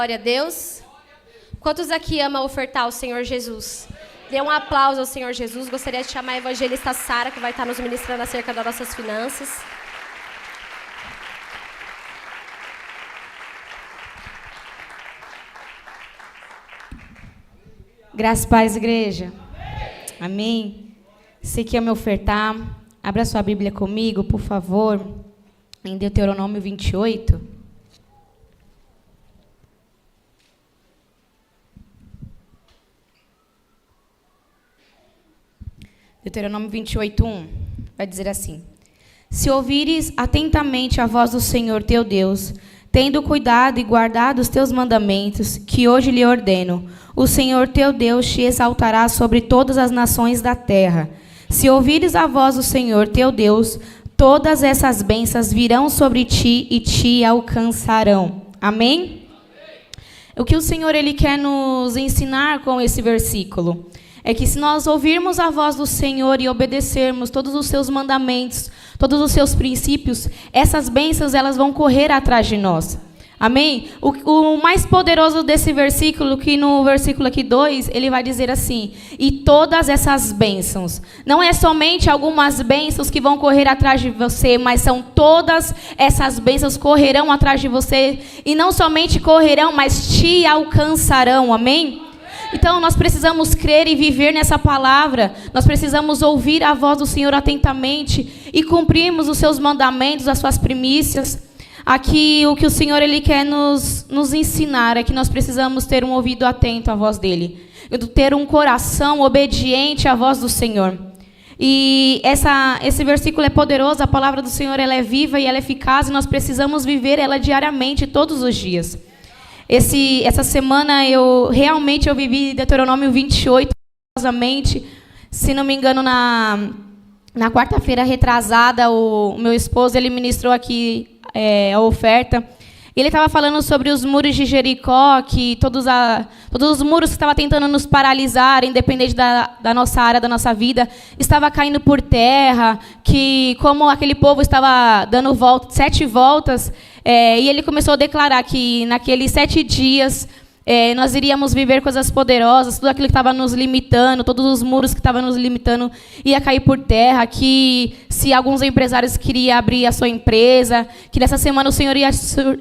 Glória a Deus. Quantos aqui amam ofertar ao Senhor Jesus? Dê um aplauso ao Senhor Jesus. Gostaria de chamar a evangelista Sara, que vai estar nos ministrando acerca das nossas finanças. Graças e paz, igreja. Amém. Você que ama ofertar, abra sua Bíblia comigo, por favor, em Deuteronômio 28. Deuteronômio 28, 1, vai dizer assim: Se ouvires atentamente a voz do Senhor teu Deus, tendo cuidado e guardado os teus mandamentos, que hoje lhe ordeno, o Senhor teu Deus te exaltará sobre todas as nações da terra. Se ouvires a voz do Senhor teu Deus, todas essas bênçãos virão sobre ti e te alcançarão. Amém? O que o Senhor ele quer nos ensinar com esse versículo é que se nós ouvirmos a voz do Senhor e obedecermos todos os seus mandamentos, todos os seus princípios, essas bênçãos elas vão correr atrás de nós. Amém? O mais poderoso desse versículo, que no versículo aqui 2, ele vai dizer assim: e todas essas bênçãos. Não é somente algumas bênçãos que vão correr atrás de você, mas são todas essas bênçãos correrão atrás de você. E não somente correrão, mas te alcançarão. Amém? Então, nós precisamos crer e viver nessa palavra. Nós precisamos ouvir a voz do Senhor atentamente e cumprirmos os seus mandamentos, as suas primícias. Aqui, o que o Senhor ele quer nos ensinar é que nós precisamos ter um ouvido atento à voz dele, ter um coração obediente à voz do Senhor. E esse versículo é poderoso, a palavra do Senhor ela é viva e ela é eficaz, e nós precisamos viver ela diariamente, todos os dias. Essa semana eu vivi Deuteronômio 28, se não me engano, na quarta-feira retrasada, o meu esposo ele ministrou aqui a oferta. Ele estava falando sobre os muros de Jericó, que todos os muros que estavam tentando nos paralisar, independente da nossa área, da nossa vida, estava caindo por terra, que como aquele povo estava dando 7 voltas, e ele começou a declarar que naqueles 7 dias nós iríamos viver coisas poderosas, tudo aquilo que estava nos limitando, todos os muros que estavam nos limitando ia cair por terra, que se alguns empresários queriam abrir a sua empresa, que nessa semana o Senhor ia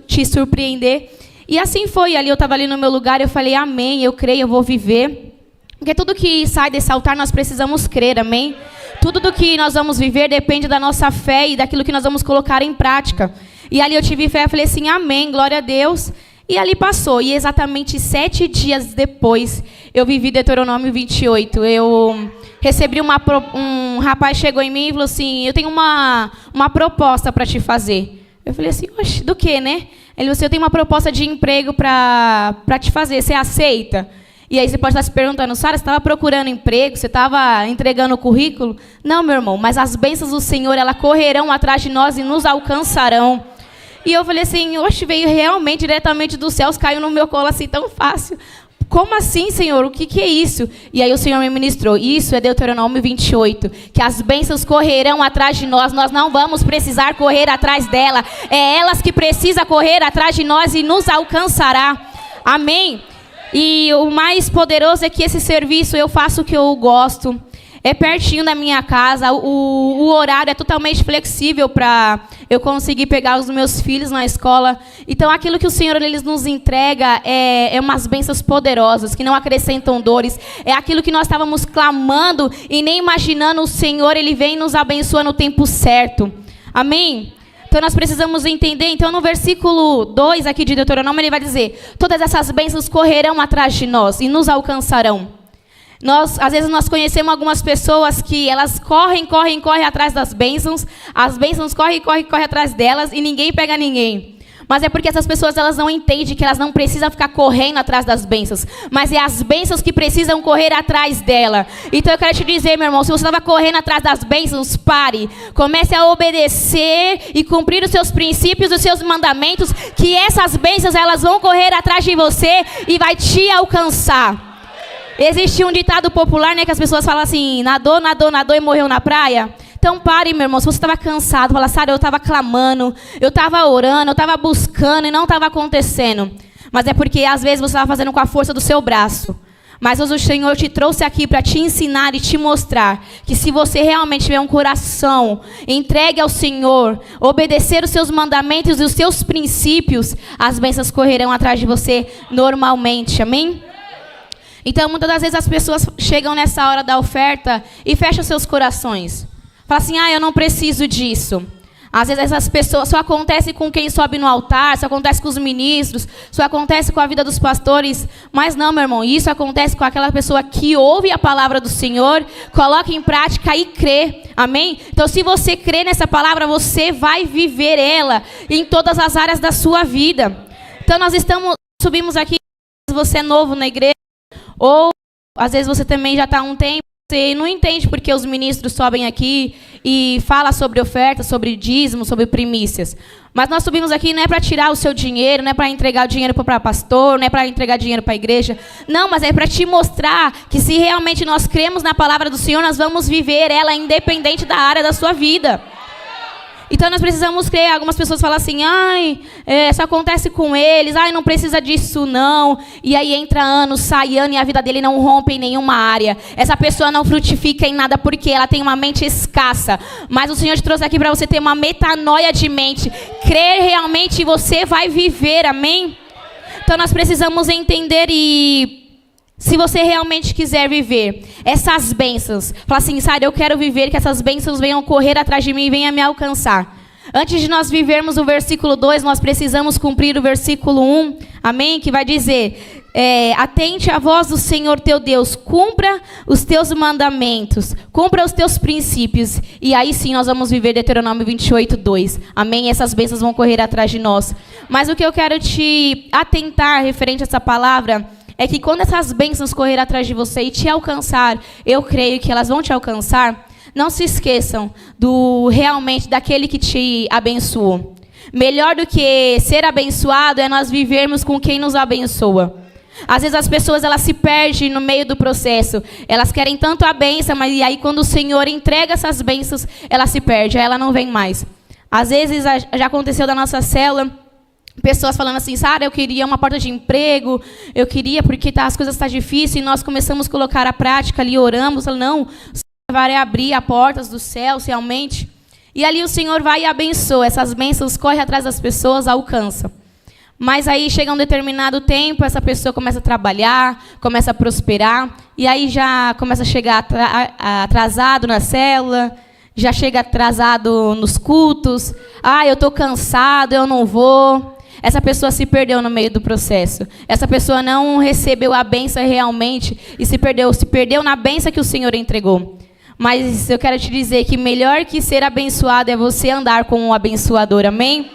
te surpreender. E assim foi, eu estava ali no meu lugar, eu falei, amém, eu creio, eu vou viver. Porque tudo que sai desse altar nós precisamos crer, amém? Tudo do que nós vamos viver depende da nossa fé e daquilo que nós vamos colocar em prática. E ali eu tive fé, eu falei assim, amém, glória a Deus. E ali passou, e exatamente 7 dias depois, eu vivi Deuteronômio 28. Eu recebi um rapaz chegou em mim e falou assim, eu tenho uma proposta para te fazer. Eu falei assim, oxe, do que, né? Ele falou assim, eu tenho uma proposta de emprego para te fazer, você aceita? E aí você pode estar se perguntando, Sara, você estava procurando emprego, você estava entregando o currículo? Não, meu irmão, mas as bênçãos do Senhor, elas correrão atrás de nós e nos alcançarão. E eu falei assim, oxe, veio realmente diretamente dos céus, caiu no meu colo assim tão fácil. Como assim, Senhor? O que é isso? E aí o Senhor me ministrou, isso é Deuteronômio 28, que as bênçãos correrão atrás de nós não vamos precisar correr atrás dela, é elas que precisam correr atrás de nós e nos alcançará. Amém? E o mais poderoso é que esse serviço eu faço o que eu gosto. É pertinho da minha casa, o horário é totalmente flexível para eu conseguir pegar os meus filhos na escola. Então, aquilo que o Senhor ele nos entrega é umas bênçãos poderosas, que não acrescentam dores. É aquilo que nós estávamos clamando e nem imaginando, o Senhor ele vem e nos abençoa no tempo certo. Amém? Então, nós precisamos entender. Então, no versículo 2 aqui de Deuteronômio, ele vai dizer, todas essas bênçãos correrão atrás de nós e nos alcançarão. Às vezes nós conhecemos algumas pessoas que elas correm atrás das bênçãos, as bênçãos correm atrás delas e ninguém pega ninguém. Mas é porque essas pessoas elas não entendem que elas não precisam ficar correndo atrás das bênçãos, mas é as bênçãos que precisam correr atrás dela. Então eu quero te dizer, meu irmão, se você estava correndo atrás das bênçãos, pare. Comece a obedecer e cumprir os seus princípios, os seus mandamentos, que essas bênçãos elas vão correr atrás de você e vai te alcançar. Existe um ditado popular, né, que as pessoas falam assim, nadou e morreu na praia. Então pare, meu irmão, se você estava cansado, fala, Sara, eu estava clamando, eu estava orando, eu estava buscando e não estava acontecendo. Mas é porque às vezes você estava fazendo com a força do seu braço. Mas hoje o Senhor te trouxe aqui para te ensinar e te mostrar que se você realmente tiver um coração entregue ao Senhor, obedecer os seus mandamentos e os seus princípios, as bênçãos correrão atrás de você normalmente, amém? Então, muitas das vezes as pessoas chegam nessa hora da oferta e fecham seus corações. Falam assim, eu não preciso disso. Às vezes essas pessoas só acontece com quem sobe no altar, só acontece com os ministros, só acontece com a vida dos pastores. Mas não, meu irmão, isso acontece com aquela pessoa que ouve a palavra do Senhor, coloca em prática e crê. Amém? Então, se você crê nessa palavra, você vai viver ela em todas as áreas da sua vida. Então, nós subimos aqui, você é novo na igreja, ou às vezes você também já está há um tempo, você não entende porque os ministros sobem aqui e falam sobre oferta, sobre dízimo, sobre primícias. Mas nós subimos aqui não é para tirar o seu dinheiro, não é para entregar o dinheiro para pastor, não é para entregar dinheiro para a igreja. Não, mas é para te mostrar que se realmente nós cremos na palavra do Senhor, nós vamos viver ela independente da área da sua vida. Então nós precisamos crer. Algumas pessoas falam assim, só acontece com eles, não precisa disso não. E aí entra ano, sai ano e a vida dele não rompe em nenhuma área. Essa pessoa não frutifica em nada porque ela tem uma mente escassa. Mas o Senhor te trouxe aqui para você ter uma metanoia de mente. Crer realmente e você vai viver, amém? Então nós precisamos entender e... Se você realmente quiser viver essas bênçãos, fala assim, Sara, eu quero viver que essas bênçãos venham correr atrás de mim e venham me alcançar. Antes de nós vivermos o versículo 2, nós precisamos cumprir o versículo 1, amém? Que vai dizer, atente à voz do Senhor teu Deus, cumpra os teus mandamentos, cumpra os teus princípios. E aí sim nós vamos viver Deuteronômio 28, 2, amém? E essas bênçãos vão correr atrás de nós. Mas o que eu quero te atentar referente a essa palavra é que quando essas bênçãos correr atrás de você e te alcançar, eu creio que elas vão te alcançar, não se esqueçam realmente daquele que te abençoou. Melhor do que ser abençoado é nós vivermos com quem nos abençoa. Às vezes as pessoas elas se perdem no meio do processo. Elas querem tanto a bênção, mas e aí quando o Senhor entrega essas bênçãos, ela se perde, aí ela não vem mais. Às vezes já aconteceu da nossa célula, pessoas falando assim, Sara, eu queria uma porta de emprego, eu queria porque as coisas estão difíceis, e nós começamos a colocar a prática ali, oramos, não, o Senhor vai abrir as portas do céu realmente. E ali o Senhor vai e abençoa, essas bênçãos correm atrás das pessoas, alcança. Mas aí chega um determinado tempo, essa pessoa começa a trabalhar, começa a prosperar, e aí já começa a chegar atrasado na célula, já chega atrasado nos cultos, eu estou cansado, eu não vou. Essa pessoa se perdeu no meio do processo. Essa pessoa não recebeu a bênção realmente e se perdeu na bênção que o Senhor entregou. Mas eu quero te dizer que melhor que ser abençoado é você andar com um abençoador, amém?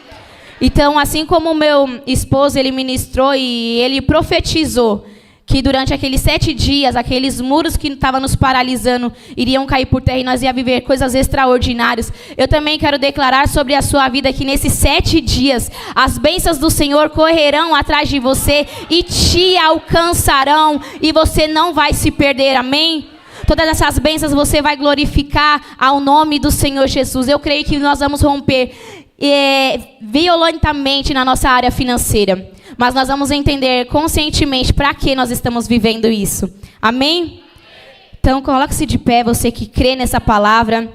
Então, assim como o meu esposo, ele ministrou e ele profetizou que durante aqueles 7 dias, aqueles muros que estavam nos paralisando iriam cair por terra e nós íamos viver coisas extraordinárias. Eu também quero declarar sobre a sua vida que nesses 7 dias, as bênçãos do Senhor correrão atrás de você e te alcançarão e você não vai se perder, amém? Todas essas bênçãos você vai glorificar ao nome do Senhor Jesus. Eu creio que nós vamos romper violentamente na nossa área financeira. Mas nós vamos entender conscientemente para que nós estamos vivendo isso. Amém? Então, coloque-se de pé, você que crê nessa palavra.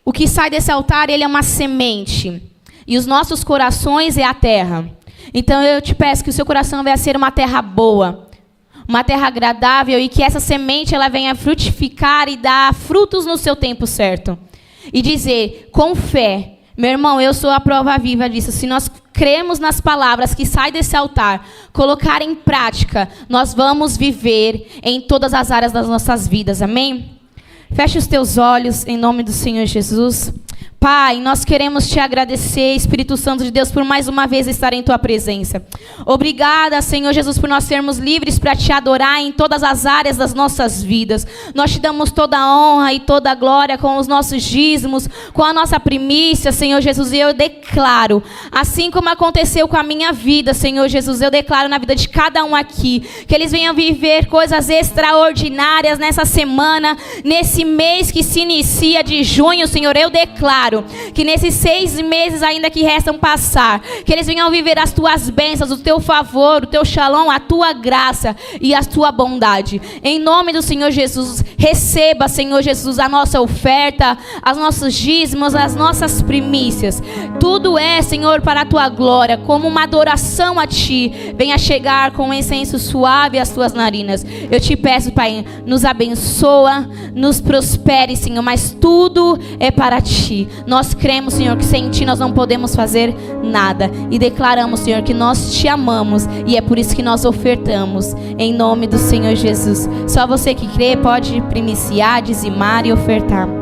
O que sai desse altar, ele é uma semente. E os nossos corações é a terra. Então, eu te peço que o seu coração venha a ser uma terra boa. Uma terra agradável e que essa semente ela venha frutificar e dar frutos no seu tempo certo. E dizer, com fé, meu irmão, eu sou a prova viva disso. Se nós cremos nas palavras que saem desse altar, colocar em prática, nós vamos viver em todas as áreas das nossas vidas. Amém? Feche os teus olhos em nome do Senhor Jesus. Pai, nós queremos te agradecer, Espírito Santo de Deus, por mais uma vez estar em tua presença. Obrigada, Senhor Jesus, por nós sermos livres para te adorar em todas as áreas das nossas vidas. Nós te damos toda a honra e toda a glória com os nossos dízimos, com a nossa primícia, Senhor Jesus. E eu declaro, assim como aconteceu com a minha vida, Senhor Jesus, eu declaro na vida de cada um aqui, que eles venham viver coisas extraordinárias nessa semana, nesse mês que se inicia de junho, Senhor. Eu declaro declaro que nesses 6 meses ainda que restam passar, que eles venham viver as tuas bênçãos, o teu favor, o teu shalom, a tua graça e a tua bondade. Em nome do Senhor Jesus, receba, Senhor Jesus, a nossa oferta, os nossos dízimos, as nossas primícias. Tudo é, Senhor, para a tua glória, como uma adoração a ti. Venha chegar com um incenso suave às tuas narinas. Eu te peço, Pai, nos abençoa, nos prospere, Senhor, mas tudo é para ti. Nós cremos, Senhor, que sem ti nós não podemos fazer nada. E declaramos, Senhor, que nós te amamos e é por isso que nós ofertamos. Em nome do Senhor Jesus. Só você que crê pode primiciar, dizimar e ofertar.